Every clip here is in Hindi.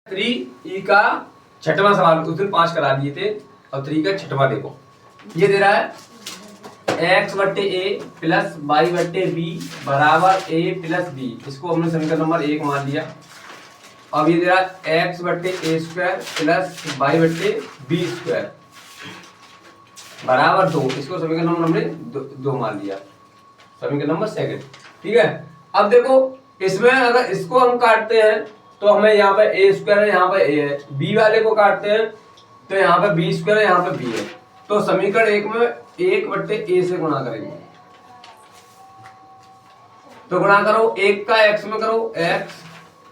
थ्री ई का छठवां सवाल उस दिन 5 करा दिए थे और 3 का छठवां देखो। ये दे रहा है x बट्टे ए प्लस वाई बट्टे बी बराबर ए प्लस बी। इसको हमने समीकरण नंबर 1 मान लिया। अब ये दे रहा है x बट्टे ए स्क्वायर प्लस वाई बट्टे बी स्क्वायर बराबर 2। इसको समीकरण नंबर हमने 2 मान लिया, समीकरण नंबर 2। ठीक है। अब देखो इसमें अगर इसको हम काटते हैं तो हमें यहाँ पे ए स्क्वायर है, यहाँ पे ए है। बी वाले को काटते हैं तो यहाँ पे बी स्क्वायर है, यहाँ पे बी है। तो समीकरण 1 में 1 बट्टे ए से गुणा करेंगे। तो गुणा करो 1 का x में करो x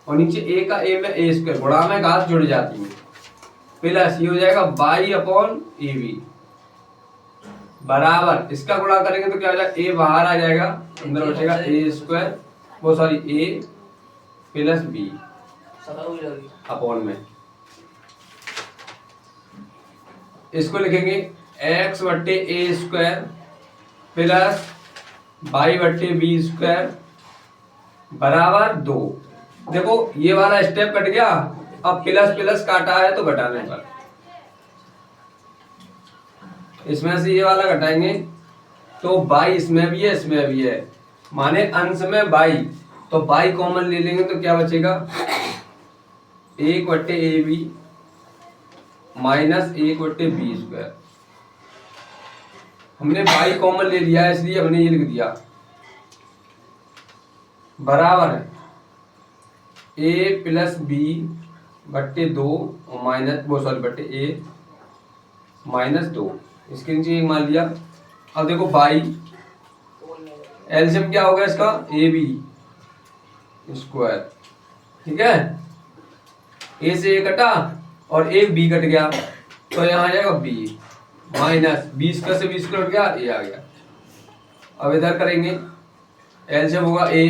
और नीचे a का a में a स्क्वायर, गुणा में घात जुड़ जाती है, प्लस ये हो जाएगा y अपॉन ए बी बराबर इसका गुणा करेंगे तो क्या हो जाएगा, a बाहर आ जाएगा, अंदर बचेगा a स्क्वायर वो sorry a plus b upon में। इसको लिखेंगे x बट्टे ए स्क्वायर प्लस वाई बट्टे बी स्क्वायर बराबर 2। देखो ये वाला स्टेप कट गया। अब प्लस प्लस काटा है तो घटाने पर इसमें से ये वाला घटाएंगे तो बाई इसमें भी है इसमें भी है, माने अंश में बाई, तो बाई कॉमन ले लेंगे तो क्या बचेगा, 1 बट्टे ए बी माइनस 1 बट्टे बी स्क्वायर। हमने बाई कॉमन ले लिया है इसलिए हमने ये लिख दिया बराबर है ए प्लस बी बट्टे 2 और माइनस वो सॉरी बट्टे ए माइनस 2। इसके नीचे एक मान लिया। अब देखो बाई एलसीएम क्या होगा इसका, ए बी स्क्वायर। ठीक है, ए से ए कटा और एक बी कट गया तो यहाँ आ जाएगा बी माइनस 20 का से 20 कट गया, ए आ गया। अब इधर करेंगे एलसीएम होगा ए,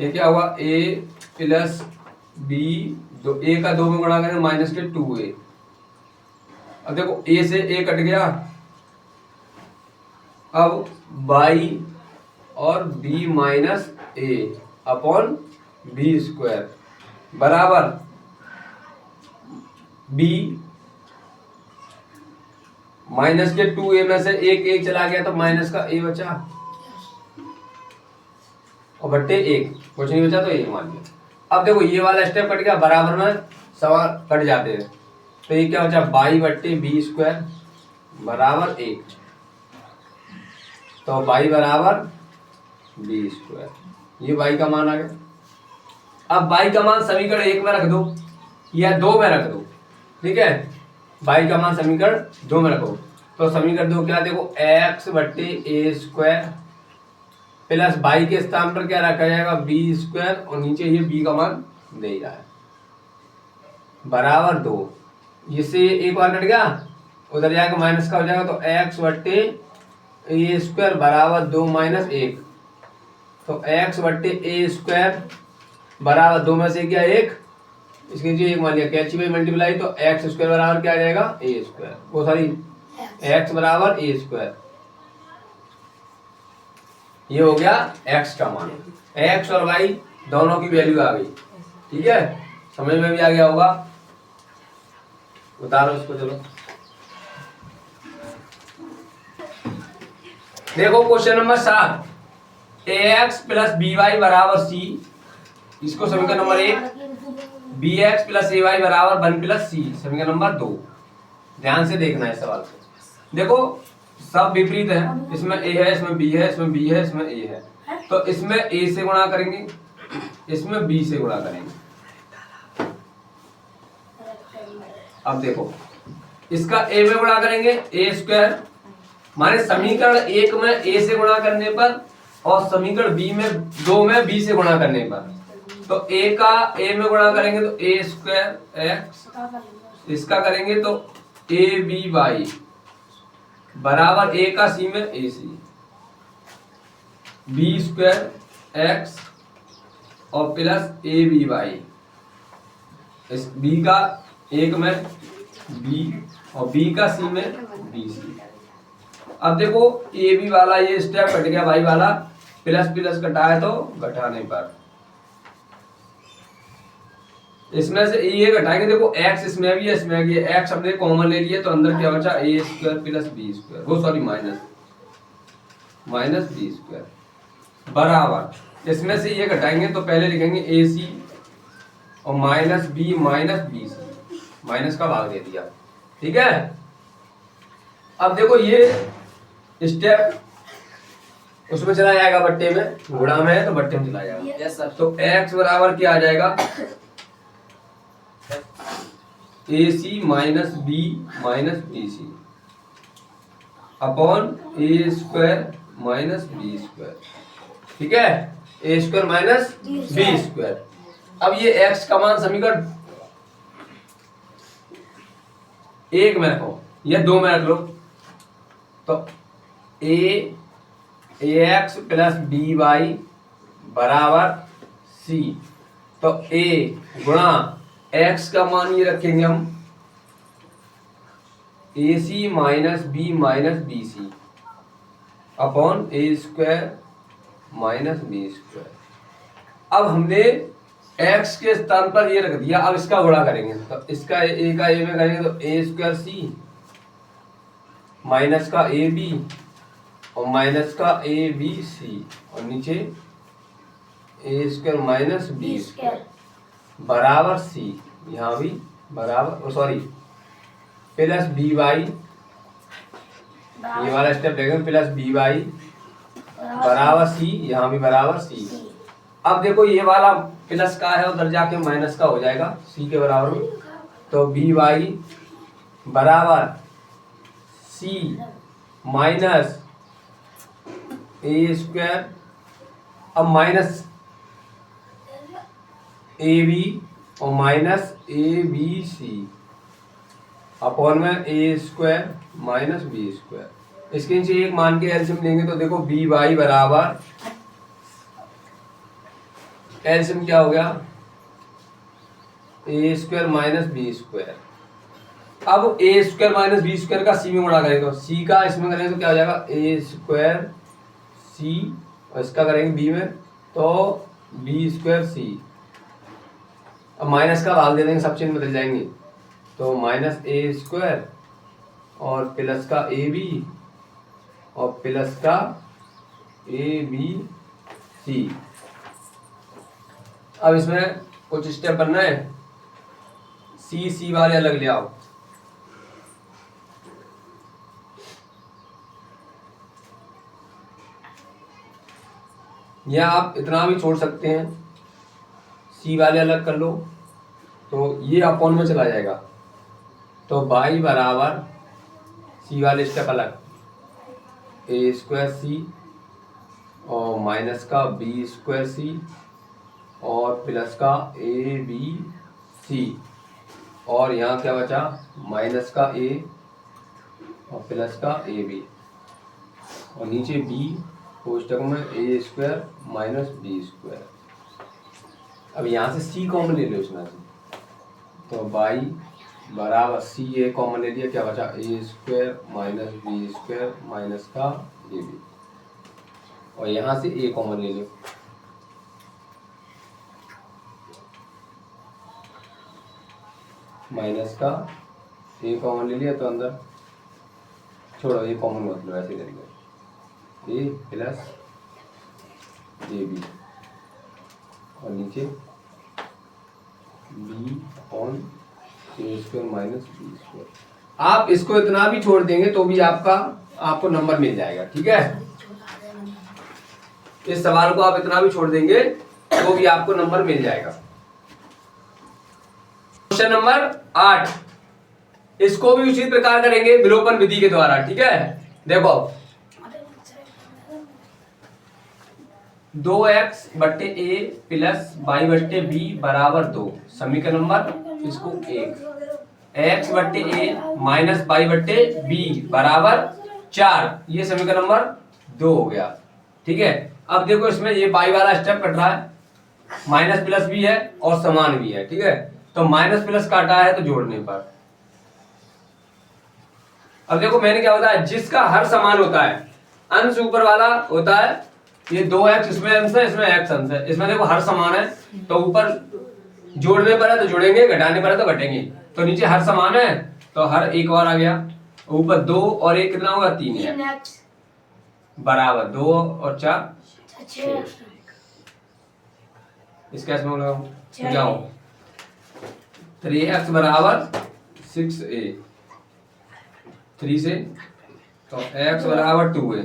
ये क्या होगा ए प्लस बी, दो ए का 2 में गुणा करेंगे माइनस के 2a। अब देखो ए से ए कट गया, अब बाई और बी माइनस ए अपॉन बी स्क्वायर बराबर बी माइनस के 2a में से एक चला गया तो माइनस का a बचा और बट्टे 1 कुछ नहीं बचा तो 1 मान लिया। अब देखो ये वाला स्टेप कट गया, बराबर में सवाल कट जाते हैं तो ये क्या बचा, बाई बट्टे बी स्क्वायर बराबर 1, तो बाई बराबर बी स्क्वायर, ये बाई का मान आ गया। अब बाई का मान समीकरण 1 में रख दो या 2 में रख दो। ठीक है, बाई का मान समीकरण 2 में रखो तो समीकरण 2 क्या, देखो x बट्टे ए स्क्वायर प्लस बाई के स्थान पर क्या रखा जाएगा, बी स्क्वायर और नीचे ये बी का मान दे रहा है बराबर 2। इससे एक बार कट गया, उधर जाएगा माइनस का हो जाएगा तो x बट्टे ए स्क्वायर बराबर 2 माइनस 1, तो x बट्टे ए स्क्वायर बराबर 2 में से क्या 1, इसके नीचे 1 मान लिया, कैची में मल्टीप्लाई तो x स्क्वायर बराबर क्या आ जाएगा, ए स्क्वायर वो सॉरी x बराबर ए स्क्वायर। ये हो गया x का मान, x और y दोनों की वैल्यू आ गई। ठीक है, समझ में भी आ गया होगा, उतारो इसको। चलो देखो question number 7, ax plus b y बराबर c, इसको समीकरण नंबर 1, bx प्लस ए वाई बराबर 1 प्लस सी, समीकरण नंबर 2। ध्यान से देखना है सवाल को। देखो सब विपरीत है, इसमें a है, इसमें b है, इसमें b है, इसमें a है, तो इसमें a से गुणा करेंगे, इसमें b से गुणा करेंगे। अब देखो इसका a में गुणा करेंगे a स्क्वायर, माने समीकरण 1 में a से गुणा करने पर और समीकरण b में 2 में b से गुणा करने पर, तो a का a में गुणा करेंगे तो a स्क्वायर x, इसका करेंगे तो a b y बराबर a का c में a c, b square x और प्लस a b y, इस b का 1 में b और b का c में b c। अब देखो ए बी वाला ये स्टेप कट गया, y वाला प्लस प्लस कटा है तो घटाने पर इसमें से ये घटाएंगे, देखो x इसमें भी है इसमें भी है, x हमने कॉमन ले लिया तो अंदर क्या बचा a square plus b square, वो सॉरी माइनस b स्क्वायर बराबर, इसमें से ये घटाएंगे तो पहले लिखेंगे ac और माइनस b सी, माइनस का भाग दे दिया, ठीक है। अब देखो ये स्टेप उसमें चला जाएगा बट्टे में, गुणा में है तो बट्टे में चला जाएगा। Yes sir. तो x बराबर क्या आ जाएगा AC minus b c upon a square minus b square, ठीक है, a square minus b square. अब ये x का मान समीकरण 1 में रखो या 2 में रख लो, तो ax प्लस बी वाई बराबर c, तो a गुणा x का मान ये रखेंगे हम ac minus b c upon a square minus b square. अब हमने x के स्थान पर ये रख दिया, अब इसका गुणा करेंगे तो इसका a का a में करेंगे तो ए स्क्वायर सी माइनस का ए बी और माइनस का ए बी सी और नीचे ए स्क्वायर माइनस बी स्क्वायर बराबर सी, यहाँ भी बराबर सॉरी प्लस बी वाई, ये वाला स्टेप देखेंगे प्लस बी वाई बराबर सी, यहाँ भी बराबर सी। अब देखो ये वाला प्लस का है उधर जाके माइनस का हो जाएगा सी के बराबर में, तो बी वाई बराबर सी माइनस ए स्क्वायर, अब माइनस ए बी और minus a b c upon में a square minus b square. इसके नीचे एक मान के एलसीएम लेंगे तो देखो बी वाई बराबर एलसीएम क्या हो गया ए स्क्वायर माइनस बी स्क्वायर। अब ए स्क्वायर माइनस बी स्क्वायर का सी में गुणा करेंगे तो सी का इसमें करेंगे तो क्या हो जाएगा ए स्क्वायर सी और इसका करेंगे बी में तो बी स्क्वायर सी। अब माइनस का भाग दे देंगे, सब चिन्ह बदल जाएंगे तो माइनस ए स्क्वायर और प्लस का ए बी और प्लस का ए बी सी। अब इसमें कुछ स्टेप बनना है, सी वाले अलग ले आओ, या आप इतना भी छोड़ सकते हैं, सी वाले अलग कर लो तो ये अपॉन में चला जाएगा, तो बाई बराबर सी वाले स्टेप अलग ए स्क्वायर सी और माइनस का बी स्क्वायर सी और प्लस का ए बी सी और यहाँ क्या बचा माइनस का ए और प्लस का ए बी और नीचे बी कोष्टक में a square minus b square. अब यहाँ से सी कॉमन ले लो इसमें से, तो बाई बराबर सी ए कॉमन ले लिया, क्या बचा a square minus b square minus का ए बी और यहाँ से ए कॉमन ले लो, माइनस का ए कॉमन ले लिया तो अंदर छोड़ो ए कॉमन मत लो, ऐसे करेंगे ए प्लस ए बी और नीचे b on a square minus b square. आप इसको इतना भी छोड़ देंगे तो भी आपको नंबर मिल जाएगा, ठीक है। इस सवाल को आप इतना भी छोड़ देंगे तो भी आपको नंबर मिल जाएगा। क्वेश्चन नंबर 8, इसको भी उसी प्रकार करेंगे विलोपन विधि के द्वारा, ठीक है। देखो 2x बट्टे a प्लस y बट्टे b बराबर 2, समीकरण नंबर इसको 1, x बट्टे a माइनस y बट्टे b बराबर 4, ये समीकरण नंबर 2 हो गया, ठीक है। अब देखो इसमें ये y वाला स्टेप कट रहा है, माइनस प्लस भी है और समान भी है, ठीक है। तो माइनस प्लस काटा है तो जोड़ने पर, अब देखो मैंने क्या बताया, जिसका हर समान होता है अंश ऊपर वाला होता है, ये 2x इसमें अंश है इसमें x अंश है, इसमें देखो हर समान है तो ऊपर जोड़ने पर है तो जोड़ेंगे, घटाने पर है तो घटेंगे। तो नीचे हर समान है तो हर एक और आ गया, ऊपर 2 और 1 कितना होगा 3 है, बराबर 2 और 4 6। इसका इसमें जाओ 3x बराबर 6a, 3 से तो x बराबर 2a।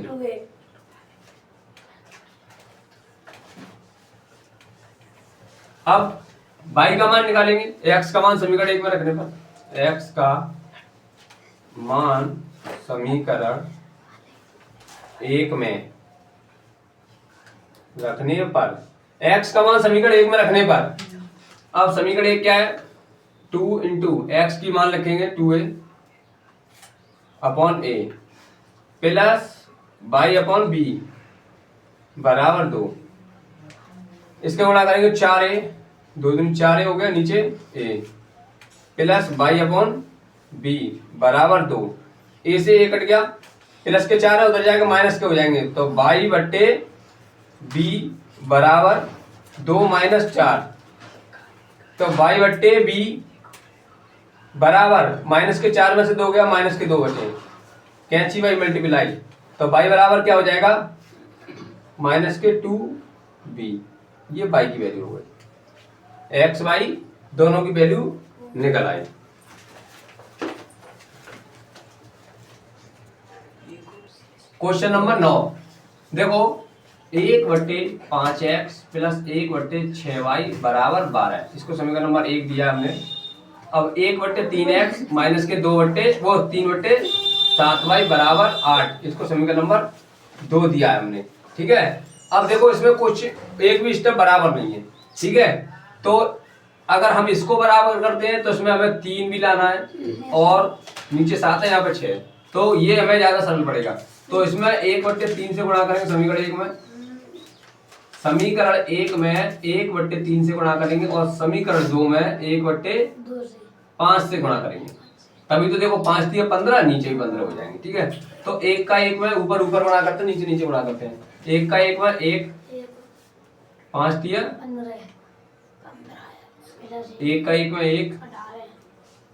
अब y का मान निकालेंगे, x का मान समीकरण 1 में रखने पर, x का मान समीकरण 1 में रखने पर, x का मान समीकरण 1 में रखने पर, अब समीकरण 1 क्या है, 2 इंटू एक्स की मान रखेंगे 2a upon a plus y upon b बराबर 2, इसके गुणा करेंगे 4a, 2 दूनी 4a हो गया, नीचे a plus y upon b बराबर 2, a से a कट गया, प्लस के 4 है उधर जाएगा माइनस के हो जाएंगे, तो y बट्टे b बराबर 2 माइनस 4, तो y बट्टे b बराबर माइनस के 4 में से 2 गया, माइनस के 2 बचे, कैंची y मल्टीप्लाई, तो y बराबर क्या हो जाएगा माइनस के 2b, ये y की वैल्यू हो गई, x y दोनों की वैल्यू निकल आई। क्वेश्चन नंबर 9 देखो, 1/5x प्लस 1/6y बराबर 12, इसको समीकरण नंबर 1 दिया हमने। अब 1/3x माइनस के 3/7y बराबर 8, इसको समीकरण नंबर 2 दिया है हमने, ठीक है। अब देखो इसमें कुछ एक भी स्टेप बराबर नहीं है, ठीक है, तो अगर हम इसको बराबर करते हैं तो इसमें हमें 3 भी लाना है और नीचे 7 है, यहाँ पे 6, तो ये हमें ज्यादा सरल पड़ेगा। तो इसमें 1/3 से गुणा करेंगे समीकरण 1 में, समीकरण 1 में 1/3 से गुणा करेंगे और समीकरण 2 में 1/5 से गुणा करेंगे, तभी तो देखो 5 दिया 15, नीचे भी 15 हो जाएंगे, ठीक है। तो 1 का 1 में ऊपर ऊपर गुणा करते हैं, नीचे नीचे गुणा करते हैं, 1 का 1 में 1, 5 दिया 1 का 1 में 1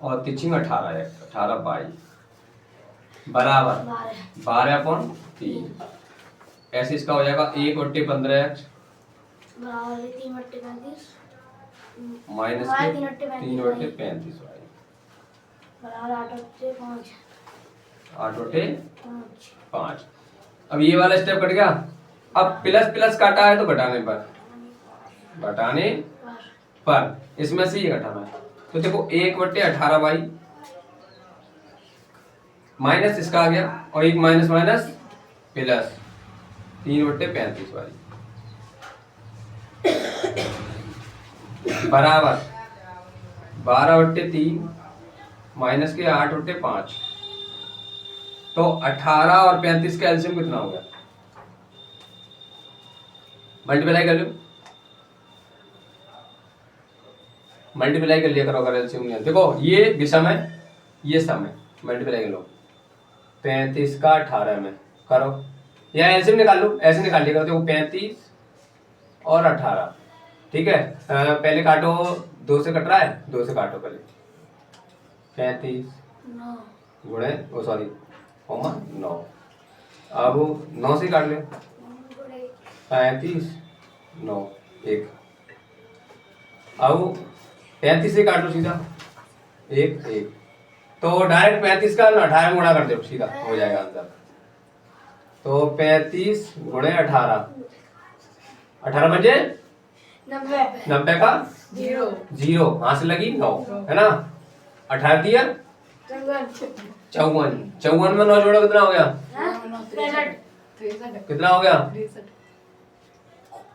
और तिचिंग 18 है, 18 22 बराबर 12/3, ऐसे इसका हो जाएगा 1/15x माइनस के 3/35 8/5। अब ये वाला स्टेप कट गया, अब प्लस प्लस काटा है तो घटाने पर इसमें से ये घटाना है, तो देखो 1/18y माइनस इसका आ गया और एक माइनस माइनस प्लस 3/35y बराबर 12/3 माइनस के 8/5, तो 18 और 35 का एलसीएम कितना हो गया, मल्टीप्लाई कर लो, मल्टीप्लाई कर लिया करो अगर एलसीएम नहीं है। देखो ये विषम है, ये सम है, मल्टीप्लाई कर लो, 35 का 18 में करो, या एलसीएम निकाल लो, ऐसे निकाल लिया करो, देखो 35 और 18, ठीक है। पहले काटो, 2 से कट रहा है, 2 से काटो पहले, 35 गुणे ओ सॉरी 9, अब 9 से काट ले, 35 9 1, अब 35 से काट लो सीधा 1 1, तो डायरेक्ट 35 का 18 में गुणा कर दो, सीधा हो जाएगा आंसर। तो 35 गुणे 18, 18 बजे 90 का 0, हाथ से लगी 9 है ना, 18 दिया 54, 54 में 9 जोड़ो कितना हो गया, कितना हो गया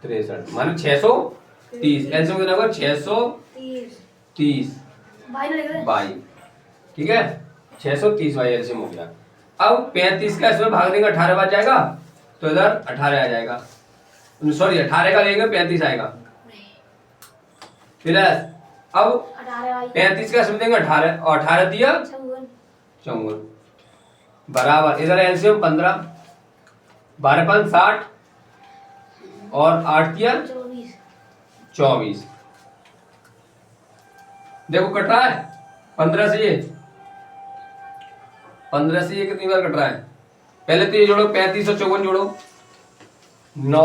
63, माने 630, एलसीएम कितना होगा 630 22, ठीक है, 630 वाई एलसीएम हो गया। अब 35 का इसमें भाग देंगे 18 बार जाएगा तो इधर 18 आ जाएगा, सॉरी 18 का लेंगे 35 आएगा, प्लस अब 35 का इसमें देंगे 18 और 18 दिया 54 बराबर, इधर एलसीएम 15, 12 5 60 और 8 दिया 24, देखो कट रहा है 15 से ये 15 से ये कितनी बार कट रहा है? पहले तो ये जोड़ो 35 और 54 जोड़ो 9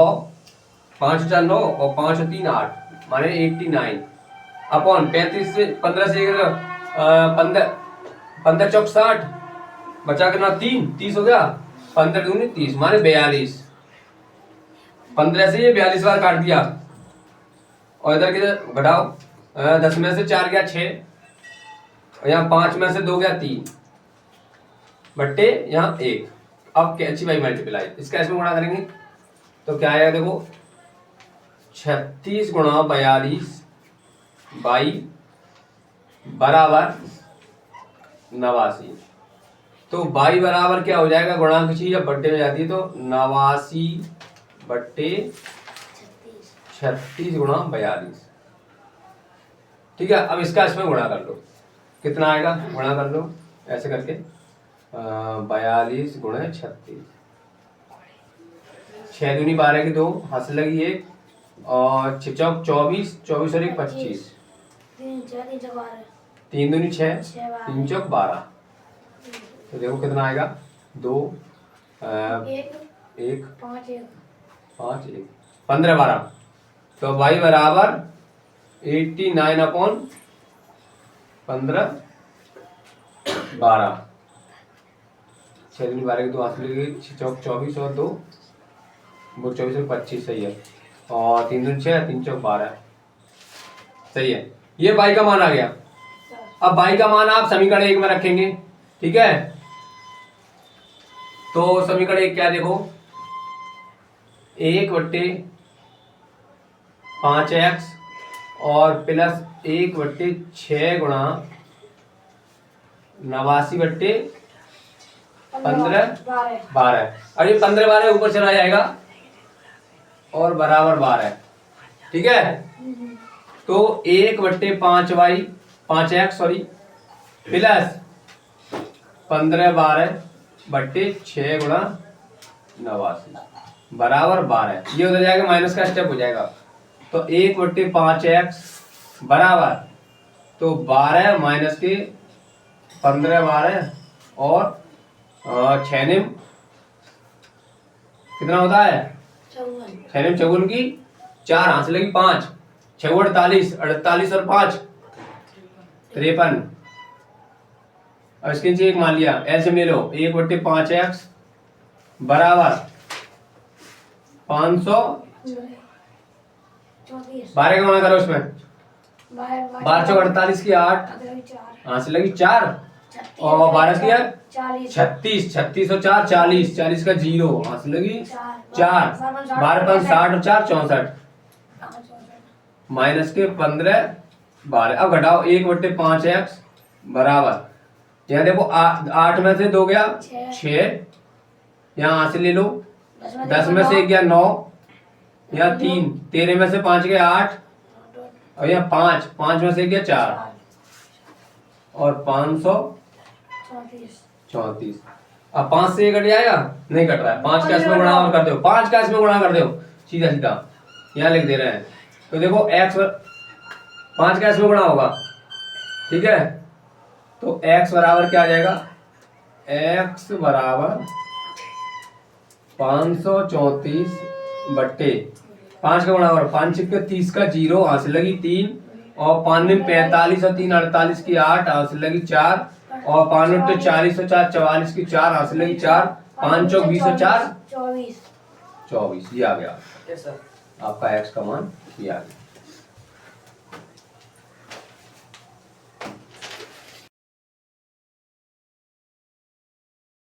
5 4 9 और 5 और 3 8 माने 89 अपॉन 35 से 15 से 15 चौक 60 बचा कितना 3 30 हो गया 15 दूनी 30 माने 42। 15 से ये 42 बार काट दिया और इधर किधर घटाओ 10 में से 4 गया 6 और यहाँ 5 में से 2 गया 3 बट्टे यहाँ 1। अब कैची बाई मल्टीप्लाई इसका इसमें गुणा करेंगे तो क्या आएगा देखो 36 गुणा 42 बाई बराबर 89। तो बाई बराबर क्या हो जाएगा गुणांक चीज जब बट्टे में जाती है तो 89 बट्टे 36 गुणा 42। ठीक है अब इसका इसमें गुणा कर लो कितना आएगा गुणा कर लो ऐसे करके 42 गुणे 36 6 दूनी 12 की 2 हाथ लगी 1 और 6 चौक 24 24 और 1 25 3 दूनी 6 3 चौक 12। तो देखो कितना आएगा 2 1 5 1 15 12। तो y बराबर 89 अपॉन 15 12 6 दूनी 12 की 2 हाथ लगी 6 चौक 24 और 2 24 और 25 सही है और 3 दूनी 6 3 चौक 12 सही है। ये y का मान आ गया। अब y का मान आप समीकरण 1 में रखेंगे ठीक है। तो समीकरण 1 क्या देखो 1 बट्टे 5x और प्लस 1 बट्टे 6 गुणा 89 बट्टे 15 12। और ये 15 12 ऊपर चला जाएगा और बराबर 12 ठीक है। तो 1 बट्टे 5y 5x सॉरी प्लस 15 12 बट्टे 6 गुणा 89 बराबर 12। ये हो जाएगा माइनस का स्टेप हो जाएगा तो 1 बट्टे 5x बराबर तो 12 माइनस के 15 12 और 6 निम कितना होता है 6 निम 54 की 4 हाथ लगी 5 6 48 48 और 5 53। और इसके नीचे एक मान लिया एलसीएम ले लो 1 बट्टे 5x बराबर 500 12 का गुणा करो उसमें 12 चौक 48 की 8 हाँ से लगी 4 और 12 की 36 36 और 4 40 40 का 0 हाँ से लगी 4 12 5 60 और 4 64 माइनस के 15 12। अब घटाओ 1 बट्टे 5x बराबर यहाँ देखो 8 में से 2 गया 6 यहाँ से ले लो 10 में से 1 गया 9 यहाँ 3 13 में से 5 गया 8 और यहाँ 5 में से 1 गया 4 और 534। अब 5 से 1 कट जाएगा नहीं कट रहा है 5 का इसमें गुणा कर दो 5 का इसमें गुणा कर दो सीधा सीधा यहाँ लिख दे रहे हैं। तो देखो x 5 का इसमें गुणा होगा ठीक है। तो x बराबर क्या आ जाएगा x बराबर 534 बट्टे 5 का गुणा करो 5 के 30 का 0 हाथ लगी 3 और 5 में 45 और 3 48 की 8 हाथ लगी 4 और 5 में 40 और 4 44 की 4 हाथ लगी 4 5 चौक 20 और 4 24 ये आ गया आपका x का मान ये आ गया।